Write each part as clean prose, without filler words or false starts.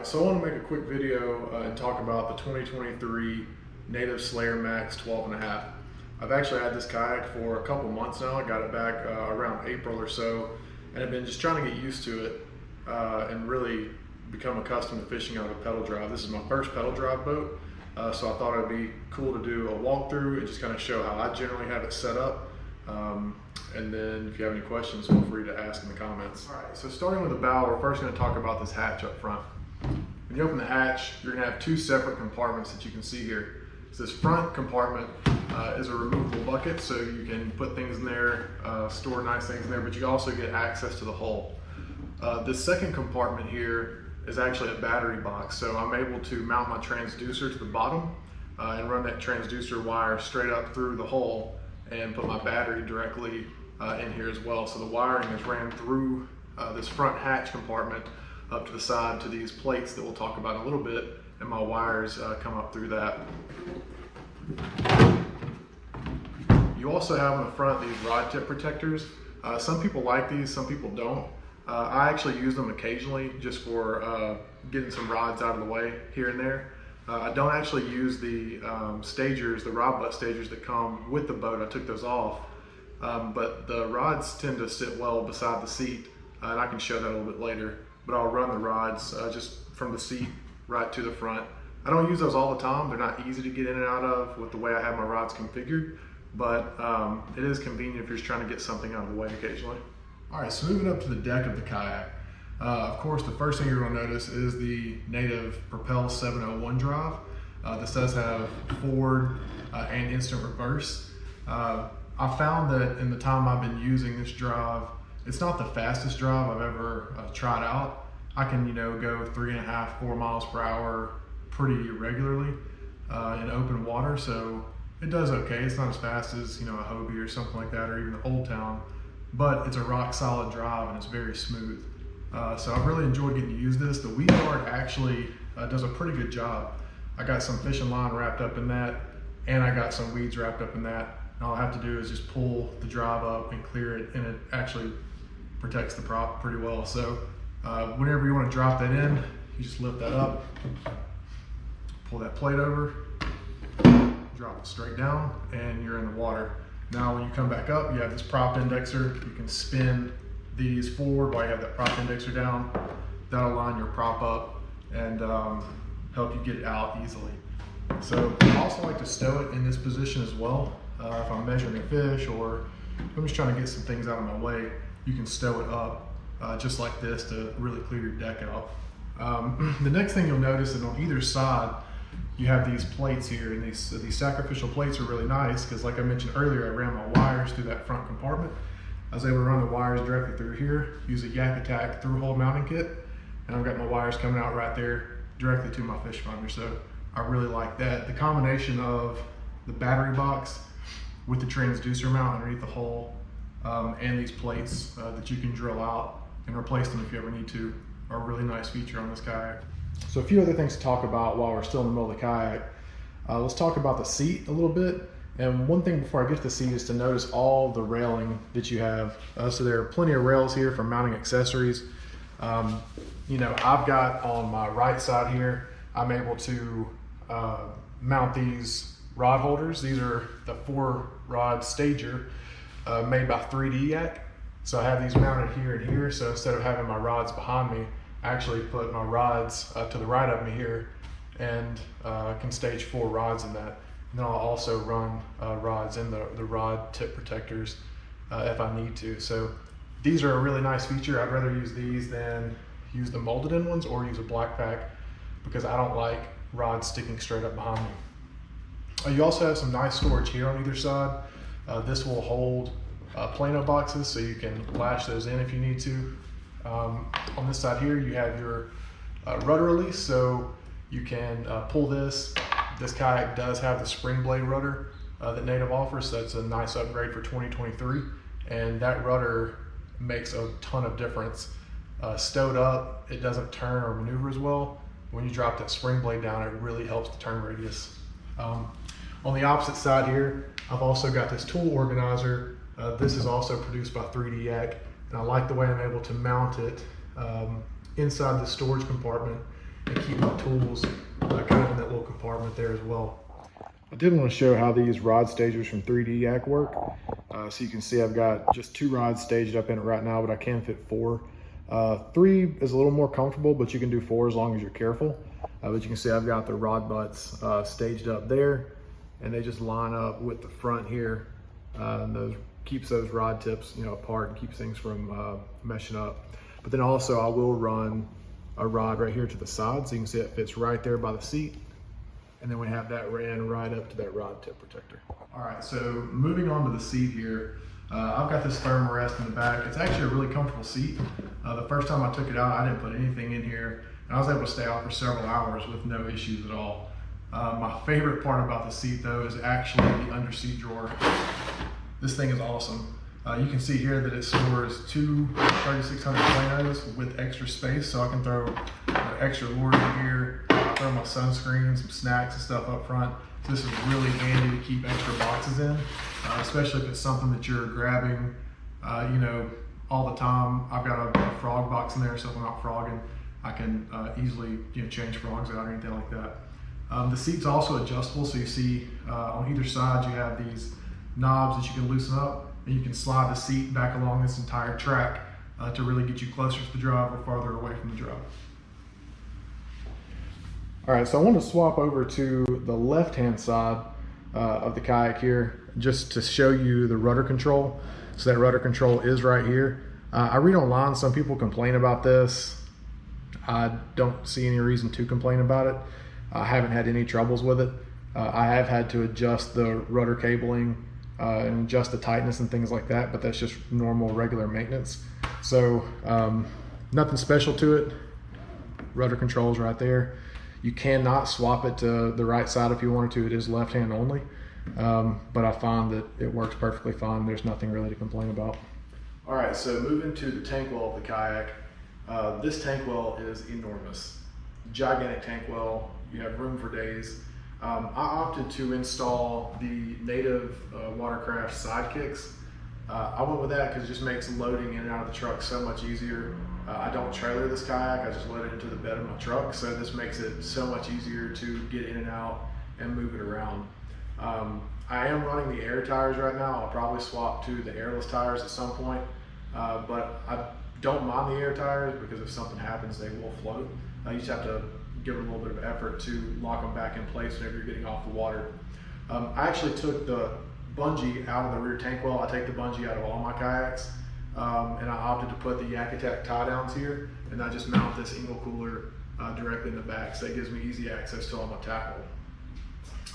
Alright, so I want to make a quick video and talk about the 2023 Native Slayer Max 12.5. I've actually had this kayak for a couple months now. I got it back around April or so, and I've been just trying to get used to it and really become accustomed to fishing out of a pedal drive. This is my first pedal drive boat, so I thought it'd be cool to do a walkthrough and just kind of show how I generally have it set up. And then if you have any questions, feel free to ask in the comments. All right, so starting with the bow, we're first going to talk about this hatch up front. When you open the hatch, you're going to have two separate compartments that you can see here. So this front compartment is a removable bucket, so you can put things in there, store nice things in there, but you can also get access to the hull. The second compartment here is actually a battery box, so I'm able to mount my transducer to the bottom and run that transducer wire straight up through the hull and put my battery directly in here as well. So the wiring is ran through this front hatch compartment up to the side to these plates that we'll talk about in a little bit, and my wires come up through that. You also have on the front these rod tip protectors. Some people like these, some people don't. I actually use them occasionally just for getting some rods out of the way here and there. I don't actually use the stagers, the rod butt stagers that come with the boat. I took those off, but the rods tend to sit well beside the seat, and I can show that a little bit later. But I'll run the rods just from the seat right to the front. I don't use those all the time. They're not easy to get in and out of with the way I have my rods configured, but it is convenient if you're just trying to get something out of the way occasionally. All right, so moving up to the deck of the kayak. Of course, the first thing you're going to notice is the Native Propel 701 drive. This does have forward and instant reverse. I found that in the time I've been using this drive, it's not the fastest drive I've ever tried out. I can, go 3.5, 4 miles per hour pretty regularly in open water, so it does okay. It's not as fast as a Hobie or something like that, or even the Old Town, but it's a rock solid drive and it's very smooth. So I've really enjoyed getting to use this. The weed guard actually does a pretty good job. I got some fishing line wrapped up in that, and I got some weeds wrapped up in that. And all I have to do is just pull the drive up and clear it, and it actually protects the prop pretty well. So whenever you want to drop that in, you just lift that up, pull that plate over, drop it straight down, and you're in the water. Now when you come back up, you have this prop indexer. You can spin these forward while you have that prop indexer down. That'll line your prop up and help you get it out easily. So I also like to stow it in this position as well. If I'm measuring a fish, or if I'm just trying to get some things out of my way, you can stow it up just like this to really clear your deck out. The next thing you'll notice is on either side, you have these plates here, and these sacrificial plates are really nice because, like I mentioned earlier, I ran my wires through that front compartment. I was able to run the wires directly through here, use a Yak Attack through-hole mounting kit, and I've got my wires coming out right there directly to my fish finder. So I really like that. The combination of the battery box with the transducer mount underneath the hull and these plates that you can drill out and replace them if you ever need to are a really nice feature on this kayak. So a few other things to talk about while we're still in the middle of the kayak. Let's talk about the seat a little bit. And one thing before I get to the seat is to notice all the railing that you have. So there are plenty of rails here for mounting accessories. I've got on my right side here, I'm able to mount these rod holders. These are the 4-rod stager made by 3D Yak. So I have these mounted here and here. So instead of having my rods behind me, I actually put my rods to the right of me here, and can stage 4 rods in that. And then I'll also run rods in the rod tip protectors if I need to. So these are a really nice feature. I'd rather use these than use the molded in ones or use a black pack because I don't like rods sticking straight up behind me. You also have some nice storage here on either side. This will hold Plano boxes, so you can lash those in if you need to. On this side here, you have your rudder release, so you can pull this. This kayak does have the spring blade rudder that Native offers, so that's a nice upgrade for 2023. And that rudder makes a ton of difference. Stowed up, it doesn't turn or maneuver as well. When you drop that spring blade down, it really helps the turn radius. On the opposite side here, I've also got this tool organizer. This is also produced by 3D Yak, and I like the way I'm able to mount it inside the storage compartment and keep my tools kind of in that little compartment there as well. I did want to show how these rod stagers from 3D Kayak work. So you can see I've got just 2 rods staged up in it right now, but I can fit 4. 3 is a little more comfortable, but you can do 4 as long as you're careful. But you can see I've got the rod butts staged up there, and they just line up with the front here. And those keeps those rod tips, apart and keeps things from meshing up. But then also I will run a rod right here to the side, so you can see it fits right there by the seat. And then we have that ran right up to that rod tip protector. All right, so moving on to the seat here, I've got this thermarest in the back. It's actually a really comfortable seat. The first time I took it out, I didn't put anything in here, and I was able to stay out for several hours with no issues at all. My favorite part about the seat though is actually the under seat drawer. This thing is awesome. You can see here that it stores 2 3600 planos with extra space, so I can throw extra lures in here, throw my sunscreen, some snacks and stuff up front. So this is really handy to keep extra boxes in, especially if it's something that you're grabbing, all the time. I've got a frog box in there, so if I'm not frogging, I can easily change frogs out or anything like that. The seat's also adjustable, so you see on either side you have these knobs that you can loosen up, and you can slide the seat back along this entire track to really get you closer to the drive or farther away from the drive. All right, so I want to swap over to the left-hand side of the kayak here, just to show you the rudder control. So that rudder control is right here. I read online, some people complain about this. I don't see any reason to complain about it. I haven't had any troubles with it. I have had to adjust the rudder cabling and adjust the tightness and things like that, but that's just normal, regular maintenance. So nothing special to it. Rudder controls right there. You cannot swap it to the right side if you wanted to. It is left hand only, but I find that it works perfectly fine. There's nothing really to complain about. All right, so moving to the tank well of the kayak. This tank well is enormous. Gigantic tank well. You have room for days. I opted to install the native watercraft sidekicks. I went with that because it just makes loading in and out of the truck so much easier. I don't trailer this kayak, I just load it into the bed of my truck, so this makes it so much easier to get in and out and move it around. I am running the air tires right now. I'll probably swap to the airless tires at some point, but I don't mind the air tires because if something happens, they will float. You just have to give it a little bit of effort to lock them back in place whenever you're getting off the water. I actually took the bungee out of the rear tank well. I take the bungee out of all my kayaks, and I opted to put the Yak Attack tie downs here, and I just mount this Engel cooler directly in the back, so that gives me easy access to all my tackle.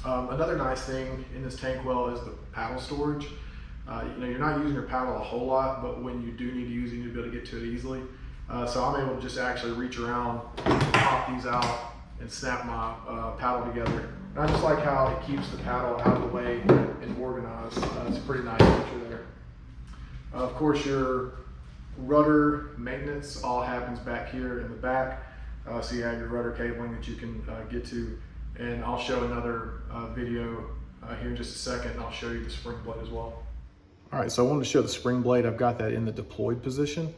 Another nice thing in this tank well is the paddle storage. You're not using your paddle a whole lot, but when you do need to use it, you need to be able to get to it easily. So I'm able to just actually reach around, pop these out, and snap my paddle together. And I just like how it keeps the paddle out of the way and organized. It's a pretty nice feature there. Of course, your rudder maintenance all happens back here in the back. So you have your rudder cabling that you can get to. And I'll show another video here in just a second, and I'll show you the spring blade as well. All right, so I wanted to show the spring blade. I've got that in the deployed position.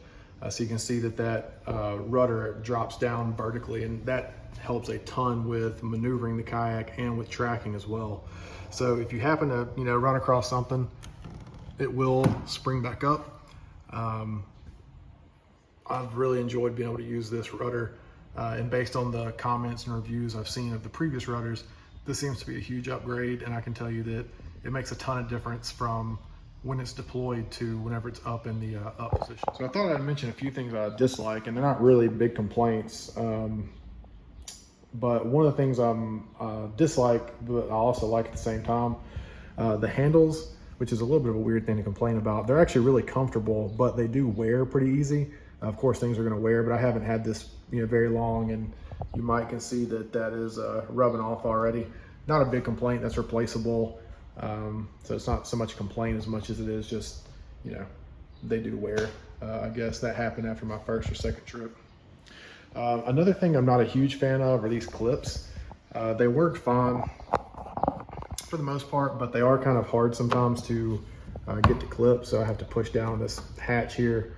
So you can see that rudder drops down vertically, and that helps a ton with maneuvering the kayak and with tracking as well. So if you happen to run across something, it will spring back up. I've really enjoyed being able to use this rudder, and based on the comments and reviews I've seen of the previous rudders, this seems to be a huge upgrade, and I can tell you that it makes a ton of difference from when it's deployed to whenever it's up in the up position. So I thought I'd mention a few things I dislike, and they're not really big complaints, but one of the things I'm dislike, but I also like at the same time, the handles, which is a little bit of a weird thing to complain about. They're actually really comfortable, but they do wear pretty easy. Of course, things are going to wear, but I haven't had this very long, and you might can see that is rubbing off already. Not a big complaint. That's replaceable. So it's not so much a complaint as much as it is just, they do wear. I guess that happened after my first or second trip. Another thing I'm not a huge fan of are these clips. They work fine for the most part, but they are kind of hard sometimes to get to clip. So I have to push down this hatch here,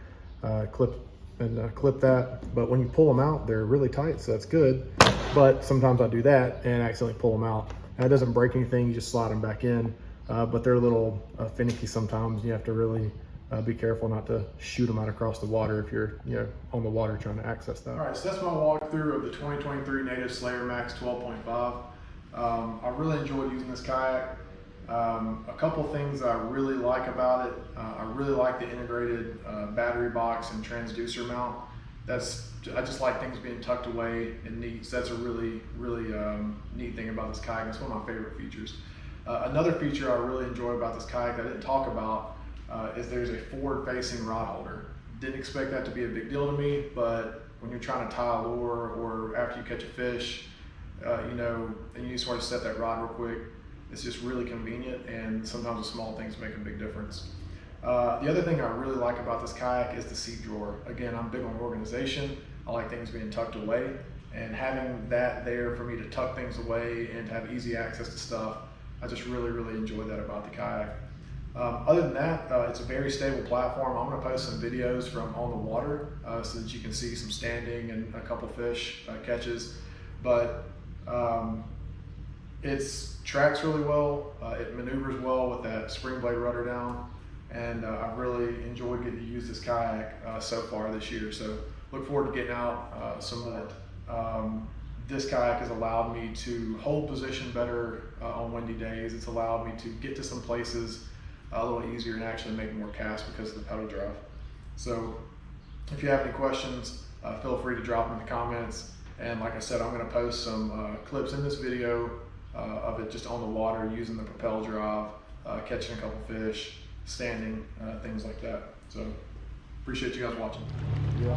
clip and clip that. But when you pull them out, they're really tight, so that's good. But sometimes I do that and accidentally pull them out. And it doesn't break anything, you just slide them back in. But they're a little finicky sometimes. You have to really be careful not to shoot them out across the water if you're on the water trying to access that. All right, so that's my walkthrough of the 2023 Native Slayer Max 12.5. I really enjoyed using this kayak. A couple things I really like about it. I really like the integrated battery box and transducer mount. I just like things being tucked away and neat. So that's a really neat thing about this kayak. It's one of my favorite features. Another feature I really enjoy about this kayak that I didn't talk about is there's a forward-facing rod holder. Didn't expect that to be a big deal to me, but when you're trying to tie a lure or after you catch a fish, and you just want to set that rod real quick, it's just really convenient, and sometimes the small things make a big difference. The other thing I really like about this kayak is the seat drawer. Again, I'm big on organization. I like things being tucked away, and having that there for me to tuck things away and to have easy access to stuff, I just really enjoy that about the kayak. Other than that, it's a very stable platform. I'm going to post some videos from on the water so that you can see some standing and a couple fish catches. But it tracks really well. It maneuvers well with that spring blade rudder down, and I've really enjoyed getting to use this kayak so far this year. So look forward to getting out some more. This kayak has allowed me to hold position better on windy days. It's allowed me to get to some places a little easier and actually make more casts because of the pedal drive. So if you have any questions, feel free to drop them in the comments. And like I said, I'm going to post some clips in this video of it just on the water using the propel drive, catching a couple fish, standing, things like that. So appreciate you guys watching. Yeah.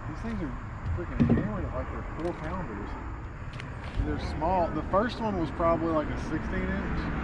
These things are freaking hammered like they're 4-pounders. They're small. The first one was probably like a 16-inch.